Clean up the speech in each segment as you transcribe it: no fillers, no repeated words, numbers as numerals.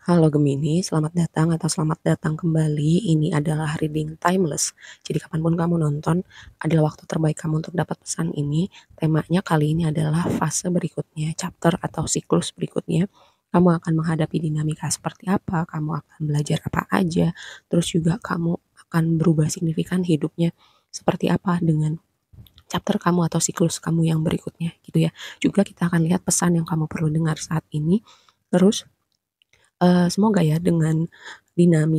Halo Gemini, selamat datang atau selamat datang kembali. Ini adalah reading timeless. Jadi kapanpun kamu nonton, adalah waktu terbaik kamu untuk dapat pesan ini. Temanya kali ini adalah fase berikutnya, chapter atau siklus berikutnya. Kamu akan menghadapi dinamika seperti apa, kamu akan belajar apa aja, terus juga kamu akan berubah signifikan hidupnya seperti apa dengan chapter kamu atau siklus kamu yang berikutnya gitu ya. Juga kita akan lihat pesan yang kamu perlu dengar saat ini. Terus semoga ya dengan dengan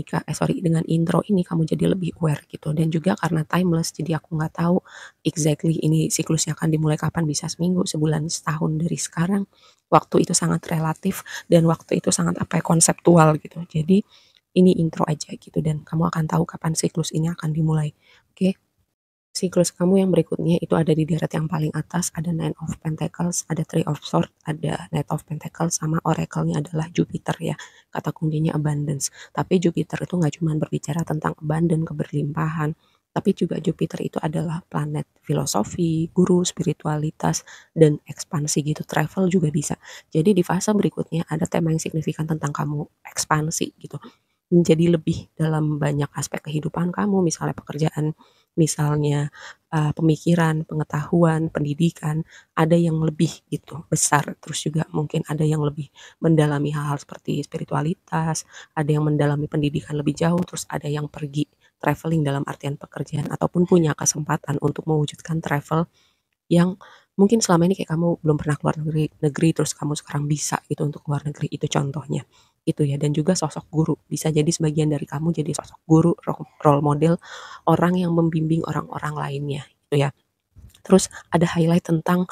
intro ini kamu jadi lebih aware gitu dan juga karena timeless jadi aku nggak tahu exactly ini siklusnya akan dimulai kapan, bisa seminggu, sebulan, setahun dari sekarang. Waktu itu sangat relatif dan waktu itu sangat apa ya, konseptual gitu. Jadi ini intro aja gitu dan kamu akan tahu kapan siklus ini akan dimulai. Oke? Siklus kamu yang berikutnya itu ada di deret yang paling atas, ada Nine of Pentacles, ada Three of Swords, ada Knight of Pentacles, sama oracle-nya adalah Jupiter ya. Kata kuncinya abundance. Tapi Jupiter itu nggak cuma berbicara tentang abundant, keberlimpahan, tapi juga Jupiter itu adalah planet filosofi, guru, spiritualitas, dan ekspansi gitu. Travel juga bisa. Jadi di fase berikutnya ada tema yang signifikan tentang kamu ekspansi gitu. Menjadi lebih dalam banyak aspek kehidupan kamu, misalnya pekerjaan, misalnya, pemikiran, pengetahuan, pendidikan, ada yang lebih gitu besar, terus juga mungkin ada yang lebih mendalami hal-hal seperti spiritualitas, ada yang mendalami pendidikan lebih jauh, terus ada yang pergi traveling dalam artian pekerjaan ataupun punya kesempatan untuk mewujudkan travel yang mungkin selama ini kayak kamu belum pernah keluar negeri terus kamu sekarang bisa gitu untuk keluar negeri, itu contohnya. Itu ya, dan juga sosok guru, bisa jadi sebagian dari kamu jadi sosok guru, role model, orang yang membimbing orang-orang lainnya, gitu ya. Terus ada highlight tentang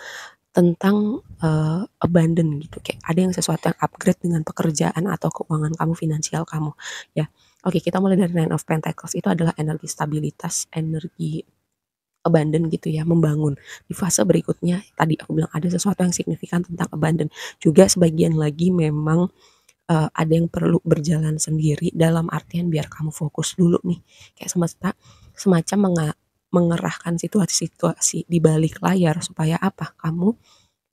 abundant gitu, kayak ada yang sesuatu yang upgrade dengan pekerjaan atau keuangan kamu, finansial kamu, ya. Oke, kita mulai dari Nine of Pentacles, itu adalah energi stabilitas, energi abandon gitu ya, membangun. Di fase berikutnya tadi aku bilang ada sesuatu yang signifikan tentang abandon. Juga sebagian lagi memang, ada yang perlu berjalan sendiri dalam artian biar kamu fokus dulu nih. Kayak semesta semacam mengerahkan situasi-situasi di balik layar supaya apa, kamu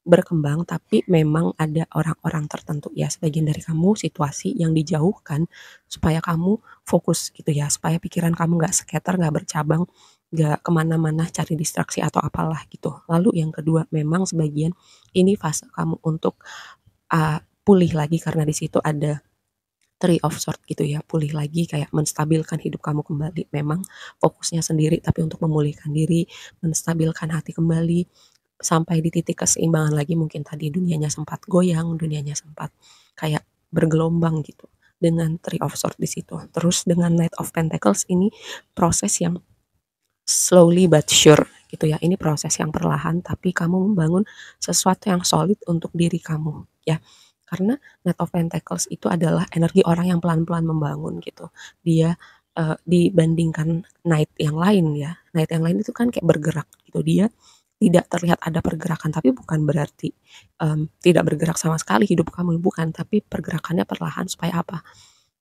berkembang tapi memang ada orang-orang tertentu ya, sebagian dari kamu situasi yang dijauhkan supaya kamu fokus gitu ya, supaya pikiran kamu nggak scatter, nggak bercabang, nggak kemana-mana cari distraksi atau apalah gitu. Lalu yang kedua, memang sebagian ini fase kamu untuk pulih lagi karena di situ ada Three of Swords gitu ya, pulih lagi kayak menstabilkan hidup kamu kembali. Memang fokusnya sendiri tapi untuk memulihkan diri, menstabilkan hati kembali, sampai di titik keseimbangan lagi, mungkin tadi dunianya sempat goyang, dunianya sempat kayak bergelombang gitu dengan Three of Swords di situ. Terus dengan Knight of Pentacles ini proses yang slowly but sure gitu ya. Ini proses yang perlahan tapi kamu membangun sesuatu yang solid untuk diri kamu ya. Karena Knight of Pentacles itu adalah energi orang yang pelan-pelan membangun gitu. Dia dibandingkan Knight yang lain ya. Knight yang lain itu kan kayak bergerak gitu. Dia tidak terlihat ada pergerakan, tapi bukan berarti tidak bergerak sama sekali hidup kamu, bukan. Tapi pergerakannya perlahan supaya apa?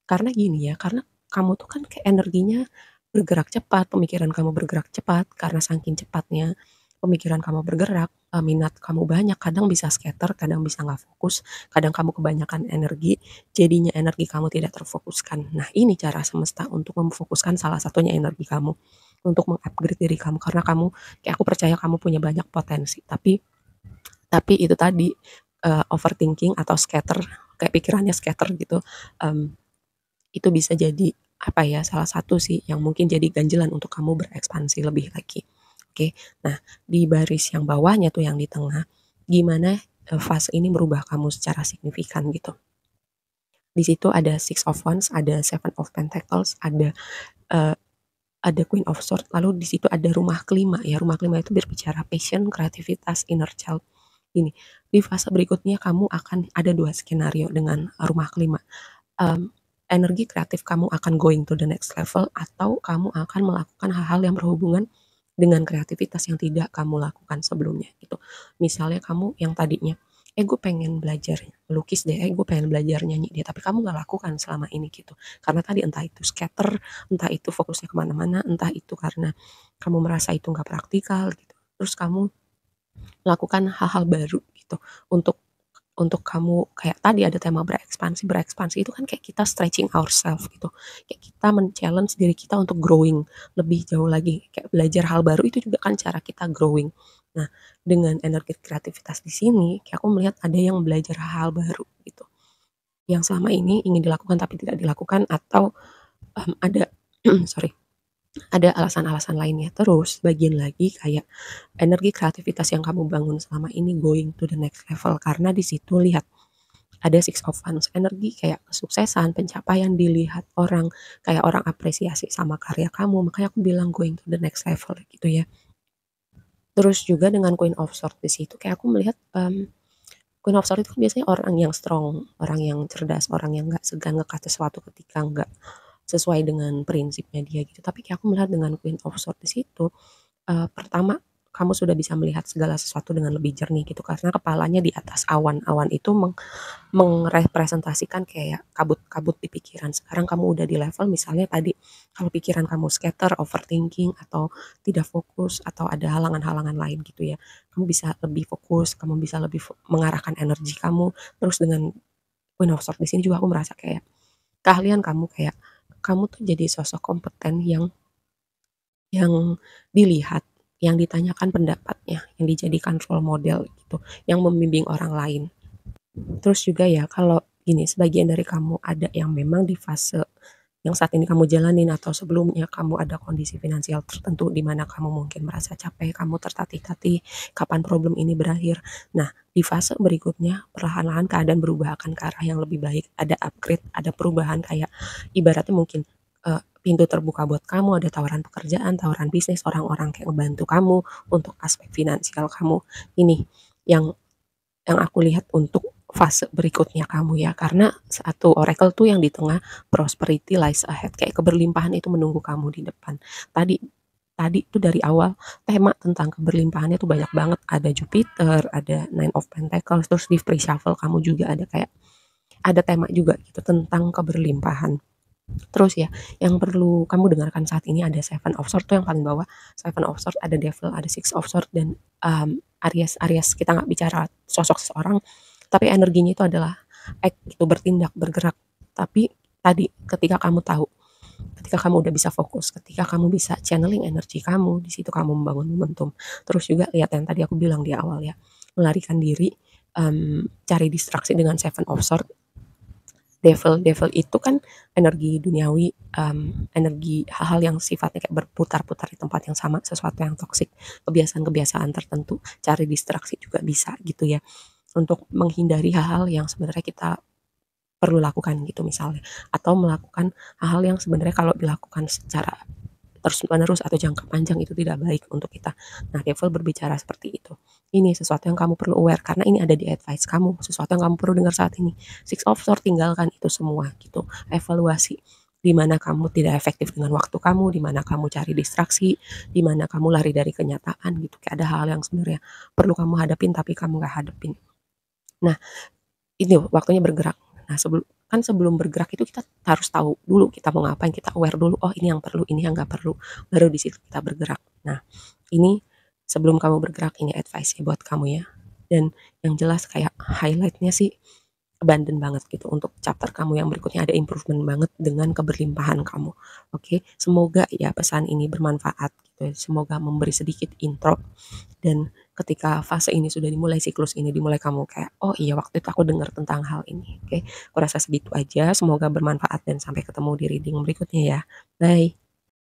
Karena gini ya, karena kamu tuh kan kayak energinya bergerak cepat, pemikiran kamu bergerak cepat, karena saking cepatnya pemikiran kamu bergerak, minat kamu banyak, kadang bisa scatter, kadang bisa nggak fokus, kadang kamu kebanyakan energi, jadinya energi kamu tidak terfokuskan. Nah, ini cara semesta untuk memfokuskan salah satunya energi kamu, untuk mengupgrade diri kamu, karena kamu, kayak aku percaya kamu punya banyak potensi, tapi itu tadi, overthinking atau scatter, kayak pikirannya scatter gitu, mmm, itu bisa jadi, apa ya, salah satu sih yang mungkin jadi ganjelan untuk kamu berekspansi lebih lagi. Oke, nah di baris yang bawahnya tuh yang di tengah, gimana, fase ini merubah kamu secara signifikan gitu. Di situ ada Six of Wands, ada Seven of Pentacles, eee, ada Queen of Swords, lalu di situ ada rumah kelima ya, rumah kelima itu berbicara passion, kreativitas, inner child. Ini, di fase berikutnya kamu akan ada 2 skenario dengan rumah kelima. Mmm, Energi kreatif kamu akan going to the next level atau kamu akan melakukan hal-hal yang berhubungan dengan kreativitas yang tidak kamu lakukan sebelumnya gitu. Misalnya kamu yang tadinya, gue pengen belajar melukis deh, gue pengen belajar nyanyi deh, tapi kamu nggak lakukan selama ini gitu. Karena tadi entah itu scatter, entah itu fokusnya kemana mana entah itu karena kamu merasa itu nggak praktikal gitu. Terus kamu lakukan hal-hal baru gitu untuk untuk kamu kayak tadi ada tema berekspansi. Berekspansi itu kan kayak kita stretching ourselves gitu. Kayak kita men-challenge diri kita untuk growing lebih jauh lagi. Kayak belajar hal baru itu juga kan cara kita growing. Nah, dengan energi kreativitas di sini, kayak aku melihat ada yang belajar hal baru gitu. Yang selama ini ingin dilakukan tapi tidak dilakukan atau ada sorry, ada alasan-alasan lainnya. Terus bagian lagi kayak energi kreativitas yang kamu bangun selama ini going to the next level karena di situ lihat ada Six of Wands, energi kayak kesuksesan, pencapaian dilihat orang, kayak orang apresiasi sama karya kamu, makanya aku bilang going to the next level gitu ya. Terus juga dengan Queen of Swords di situ kayak aku melihat, Queen of Swords itu kan biasanya orang yang strong, orang yang cerdas, orang yang nggak segan ngekat sesuatu ketika nggak sesuai dengan prinsipnya dia gitu. Tapi kayak aku melihat dengan Queen of Swords di situ, pertama, kamu sudah bisa melihat segala sesuatu dengan lebih jernih gitu karena kepalanya di atas awan. Awan itu merepresentasikan kayak kabut-kabut di pikiran. Sekarang kamu udah di level misalnya tadi kalau pikiran kamu scatter, overthinking atau tidak fokus atau ada halangan-halangan lain gitu ya. Kamu bisa lebih fokus, kamu bisa lebih mengarahkan energi kamu. Terus dengan Queen of Swords di sini juga aku merasa kayak keahlian kamu kayak kamu tuh jadi sosok kompeten yang dilihat, yang ditanyakan pendapatnya, yang dijadikan role model gitu, yang membimbing orang lain. Terus juga ya kalau gini, sebagian dari kamu ada yang memang di fase yang saat ini kamu jalanin atau sebelumnya kamu ada kondisi finansial tertentu di mana kamu mungkin merasa capek, kamu tertatih-tatih kapan problem ini berakhir. Nah, di fase berikutnya perlahan-lahan keadaan berubah akan ke arah yang lebih baik, ada upgrade, ada perubahan kayak ibaratnya mungkin pintu terbuka buat kamu, ada tawaran pekerjaan, tawaran bisnis, orang-orang kayak ngebantu kamu untuk aspek finansial kamu. Ini yang aku lihat untuk fase berikutnya kamu ya, karena satu oracle tuh yang di tengah prosperity lies ahead, kayak keberlimpahan itu menunggu kamu di depan. Tadi tadi tuh dari awal tema tentang keberlimpahannya tuh banyak banget, ada Jupiter, ada Nine of Pentacles, terus di free shuffle kamu juga ada kayak ada tema juga gitu tentang keberlimpahan. Terus ya, yang perlu kamu dengarkan saat ini ada Seven of Swords tuh yang paling bawah. Seven of Swords, ada Devil, ada Six of Swords, dan Aries. Aries kita nggak bicara sosok seseorang, tapi energinya itu adalah act gitu, bertindak, bergerak. Tapi tadi ketika kamu tahu, ketika kamu udah bisa fokus, ketika kamu bisa channeling energi kamu, di situ kamu membangun momentum. Terus juga lihat yang tadi aku bilang di awal ya, melarikan diri, cari distraksi dengan Seven of Swords. Devil itu kan energi duniawi, energi hal-hal yang sifatnya kayak berputar-putar di tempat yang sama, sesuatu yang toksik, kebiasaan-kebiasaan tertentu, cari distraksi juga bisa gitu ya, untuk menghindari hal-hal yang sebenarnya kita perlu lakukan gitu misalnya, atau melakukan hal-hal yang sebenarnya kalau dilakukan secara terus-menerus atau jangka panjang itu tidak baik untuk kita. Nah, devil berbicara seperti itu. Ini sesuatu yang kamu perlu aware karena ini ada di advice kamu, sesuatu yang kamu perlu dengar saat ini. Six of Swords tinggalkan itu semua gitu. Evaluasi di mana kamu tidak efektif dengan waktu kamu, di mana kamu cari distraksi, di mana kamu lari dari kenyataan gitu. Kayak ada hal yang sebenarnya perlu kamu hadapin tapi kamu gak hadapin. Nah, ini waktunya bergerak. Nah, sebelum bergerak itu kita harus tahu dulu kita mau ngapain, kita aware dulu, oh ini yang perlu, ini yang nggak perlu, baru di situ kita bergerak. Nah, ini sebelum kamu bergerak ini advice-nya buat kamu ya. Dan yang jelas kayak highlight-nya sih abundant banget gitu untuk chapter kamu yang berikutnya ada improvement banget dengan keberlimpahan kamu. Oke, semoga ya pesan ini bermanfaat gitu ya. Semoga memberi sedikit intro dan ketika fase ini sudah dimulai, siklus ini dimulai kamu kayak, oh iya waktu itu aku dengar tentang hal ini. Oke, aku rasa segitu aja. Semoga bermanfaat dan sampai ketemu di reading berikutnya ya. Bye.